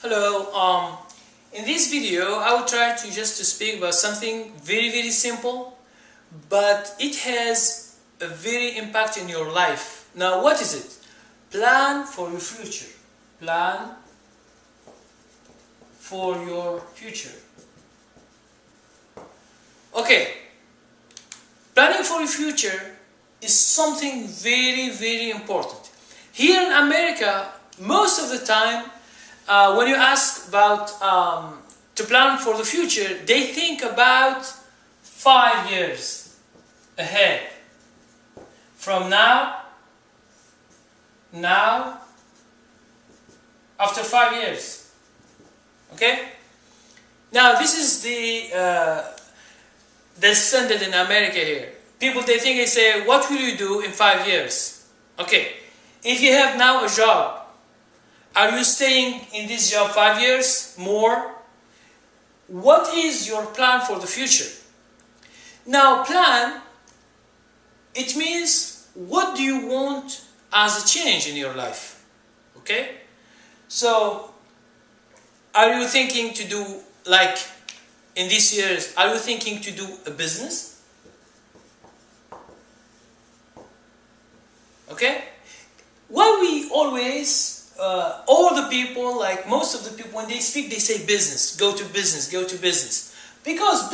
Hello, in this video I will try to speak about something very simple, but it has a very impact in your life. Now what is it? Plan for your future. Plan for your future. Okay, planning for your future is something very important. Here in America, most of the time, when you ask about to plan for the future, they think about 5 years ahead. From now, after 5 years. Okay? Now this is the standard in America here. People, they say, what will you do in 5 years? Okay, if you have now a job, are you staying in this job 5 years more? What is your plan for the future? Now plan, it means what do you want as a change in your life? Okay? So, are you thinking to do, like in these years, are you thinking to do a business? Okay? Why we always all the people, like most of the people, when they speak, they say business, go to business, go to business. Because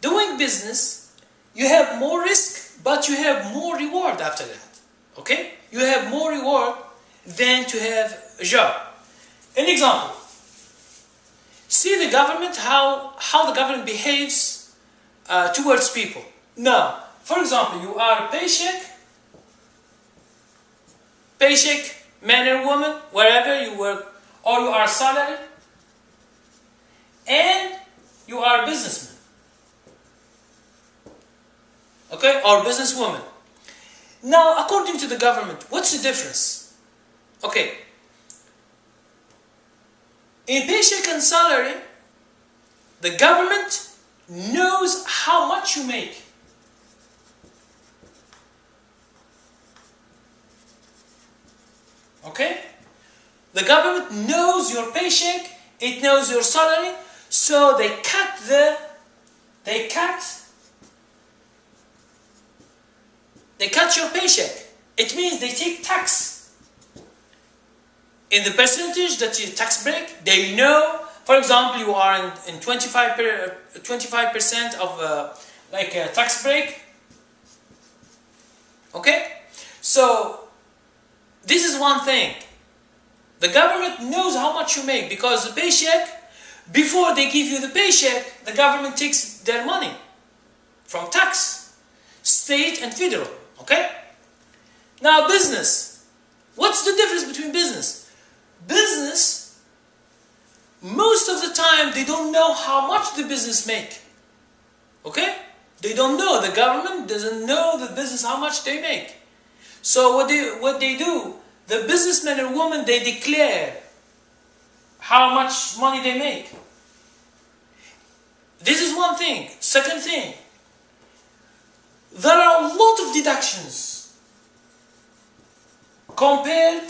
doing business, you have more risk, but you have more reward after that. Okay? You have more reward than to have a job. An example. See the government, how the government behaves towards people. Now, for example, you are a paycheck, man or woman, wherever you work, or you are salary, and you are a businessman, okay, or businesswoman. Now, according to the government, what's the difference? Okay, in paycheck and salary, the government knows how much you make. Okay? The government knows your paycheck, it knows your salary, so they cut your paycheck. It means they take tax. In the percentage that you tax break, they know, for example, you are in 25% of like a tax break. Okay? So this is one thing. The government knows how much you make because the paycheck, before they give you the paycheck, the government takes their money from tax, state and federal. Okay? Now business. What's the difference between business? Business, most of the time they don't know how much the business make. Okay? They don't know. The government doesn't know the business how much they make. So what they do, the businessman or woman, they declare how much money they make. This is one thing. Second thing, there are a lot of deductions compared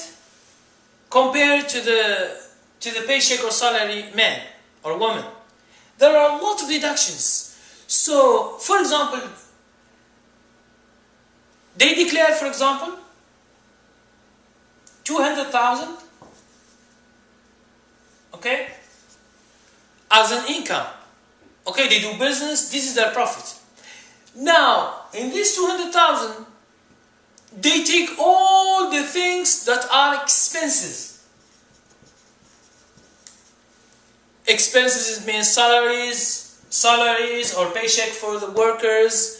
to the paycheck or salary man or woman. There are a lot of deductions. So, for example, they declare, for example, 200,000, okay, as an income. Okay, they do business, this is their profit. Now, in this 200,000, they take all the things that are expenses. Expenses means salaries or paycheck for the workers,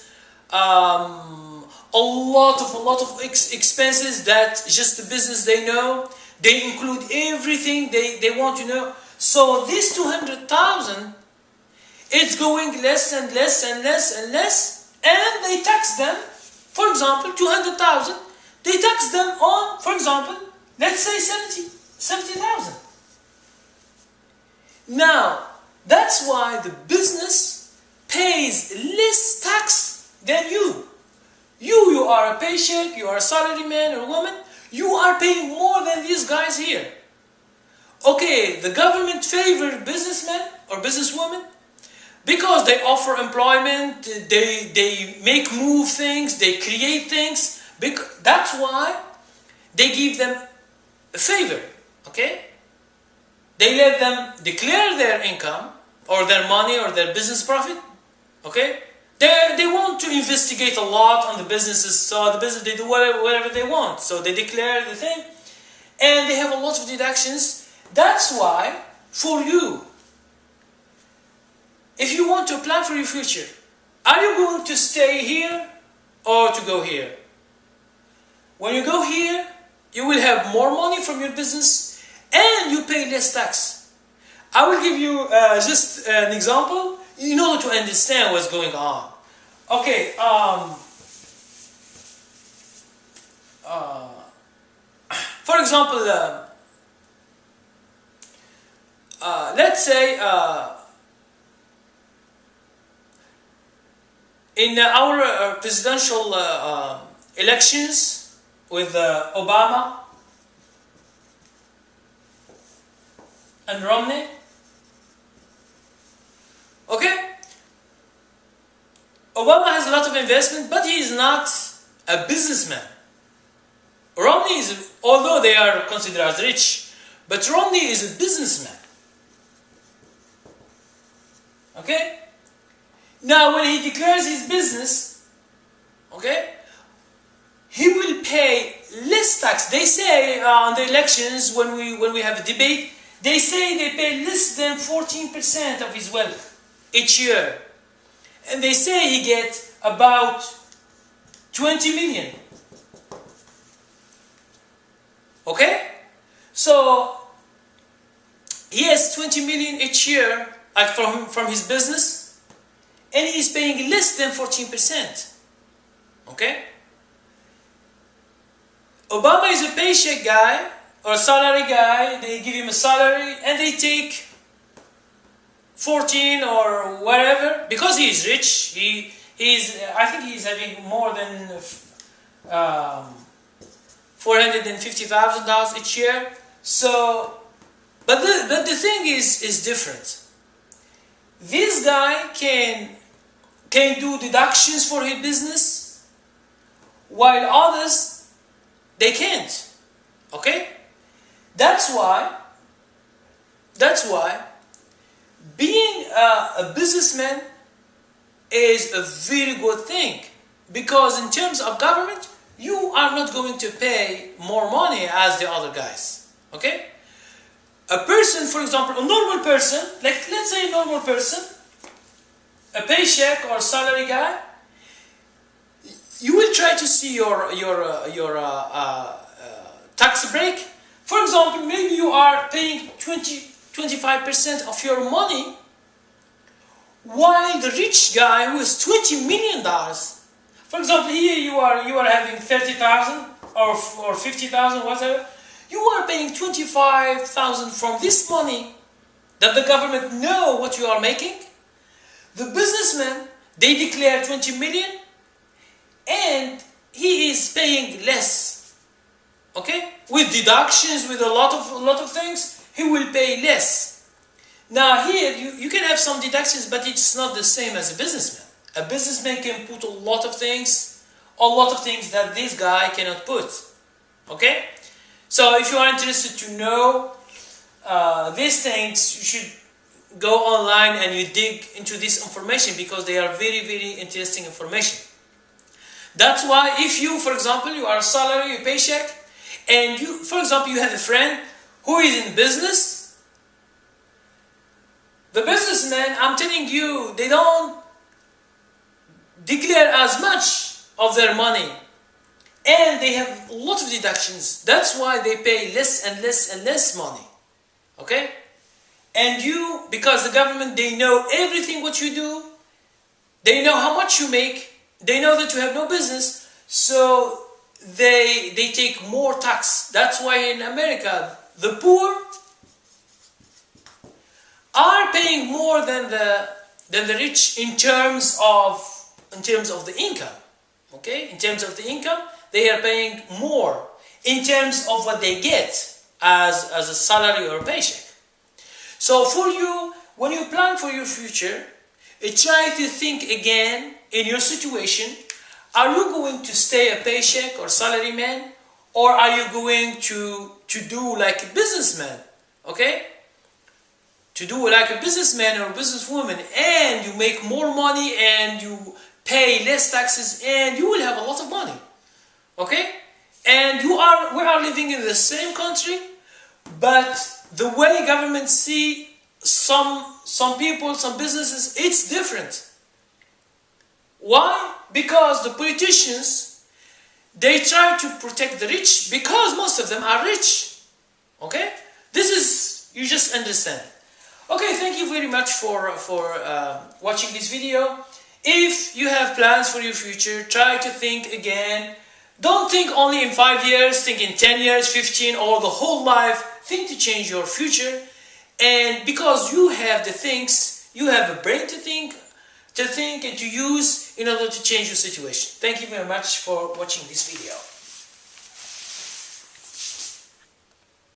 a lot of expenses that just the business they know. They include everything they want to know. So this 200,000, it's going less and less, and they tax them. For example, 200,000, they tax them on, for example, let's say 70,000. Now, that's why the business pays less tax than you. You are a paycheck, you are a salary man or woman, you are paying more than these guys here. Okay, the government favor businessmen or businesswomen because they offer employment, they make move things, they create things. That's why they give them a favor, okay? They let them declare their income or their money or their business profit, okay? They want to investigate a lot on the businesses, so the business, they do whatever they want. So they declare the thing, and they have a lot of deductions. That's why, for you, if you want to plan for your future, are you going to stay here or to go here? When you go here, you will have more money from your business and you pay less tax. I will give you just an example in order to understand what's going on. Okay, for example, let's say in our presidential elections with Obama and Romney, okay? Obama has a lot of investment, but he is not a businessman. Romney is, although they are considered as rich, but Romney is a businessman. Okay? Now, when he declares his business, okay, he will pay less tax. They say on the elections, when we have a debate, they say they pay less than 14% of his wealth each year. And they say he gets about 20 million. Okay? So, he has 20 million each year from his business, and he is paying less than 14%. Okay? Obama is a paycheck guy, or a salary guy. They give him a salary, and they take 14 or whatever, because he is rich. I think he's having more than $450,000 each year. So, but the thing is different. This guy can do deductions for his business, while others, they can't. Okay? That's why being a businessman is a very good thing, because in terms of government, you are not going to pay more money as the other guys. Okay? A person, for example, a normal person, like let's say a normal person, a paycheck or salary guy, you will try to see your tax break. For example, maybe you are paying 25% of your money, while the rich guy who has $20 million, for example, here you are having 30,000 or 50,000, whatever, you are paying 25,000 from this money that the government know what you are making. The businessman, they declare 20 million, and he is paying less. Okay, with deductions, with a lot of things, he will pay less. Now here, you can have some deductions, but it's not the same as a businessman. A businessman can put a lot of things that this guy cannot put. Okay? So if you are interested to know these things, you should go online and you dig into this information, because they are very, very interesting information. That's why if you, for example, you are a salary, a paycheck, and you, for example, you have a friend who is in business, the businessmen, I'm telling you, they don't declare as much of their money, and they have a lot of deductions. That's why they pay less and less and less money. Okay? And you, because the government, they know everything what you do, they know how much you make, they know that you have no business, so they take more tax. That's why in America, the poor are paying more than the rich in terms of the income. Okay? In terms of the income, they are paying more in terms of what they get as a salary or a paycheck. So for you, when you plan for your future, try to think again in your situation. Are you going to stay a paycheck or salary man, or are you going to do like a businessman? Okay? To do like a businessman or a businesswoman, and you make more money and you pay less taxes and you will have a lot of money. Okay? And we are living in the same country, but the way government see some people, some businesses, it's different. Why? Because the politicians, they try to protect the rich because most of them are rich. Okay? This is, you just understand. Okay, thank you very much for watching this video. If you have plans for your future, try to think again. Don't think only in 5 years, think in 10 years, 15, or the whole life. Think to change your future. And because you have the things, you have a brain to think and to use in order to change your situation. Thank you very much for watching this video.